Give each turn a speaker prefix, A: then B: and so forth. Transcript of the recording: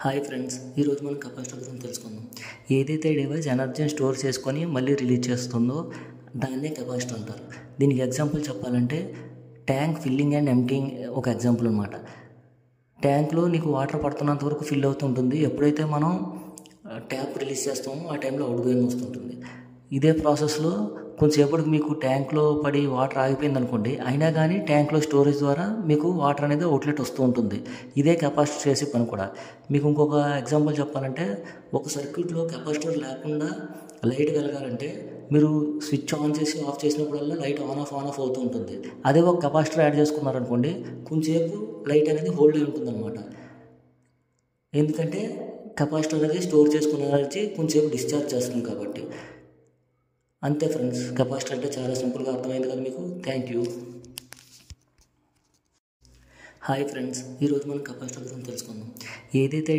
A: Hi friends, ఈరోజు మనం capacitor గురించి తెలుసుకుందాం. ఏదైతే డివైస్ ఎనర్జీని స్టోర్ చేసుకొని మళ్ళీ రిలీజ్ చేస్తుందో దాన్నే కెపాసిటర్ అంటారు. దీనికి ఎగ్జాంపుల్ చెప్పాలంటే ట్యాంక్ ఫిల్లింగ్ అండ్ ఎంప్టీయింగ్ ఒక ఎగ్జాంపుల్ అనమాట. ట్యాంక్లో నీకు వాటర్ పడుతున్నంత వరకు ఫిల్ అవుతుంటుంది. ఎప్పుడైతే మనం ట్యాప్ రిలీజ్ చేస్తామో ఆ టైంలో అవుట్ గోయింగ్ వస్తుంటుంది. ఇదే ప్రాసెస్లో కొంచెంసేపటికి మీకు ట్యాంక్లో పడి వాటర్ ఆగిపోయింది అనుకోండి, అయినా కానీ ట్యాంక్లో స్టోరేజ్ ద్వారా మీకు వాటర్ అనేది అవుట్లెట్ వస్తూ ఉంటుంది. ఇదే కెపాసిటర్ చేసే పని కూడా. మీకు ఇంకొక ఎగ్జాంపుల్ చెప్పాలంటే, ఒక సర్క్యూట్లో కెపాసిటర్ లేకుండా లైట్ వెలగాలంటే మీరు స్విచ్ ఆన్ చేసి ఆఫ్ చేసినప్పుడల్లా లైట్ ఆన్ ఆఫ్ అవుతూ ఉంటుంది. అదే ఒక కెపాసిటర్ యాడ్ చేసుకున్నారనుకోండి, కొంచెంసేపు లైట్ అనేది హోల్డ్ అయి ఉంటుంది అనమాట. ఎందుకంటే కెపాసిటర్ అనేది స్టోర్ చేసుకున్న ఎనర్జీ కొంచెంసేపు డిశ్చార్జ్ చేస్తుంది కాబట్టి. అంతే ఫ్రెండ్స్, కెపాసిటర్ అంటే చాలా సింపుల్గా అర్థమైంది కదా మీకు. Thank you. హాయ్ ఫ్రెండ్స్, ఈరోజు మనం కెపాసిటర్ గురించి తెలుసుకుందాం. ఏదైతే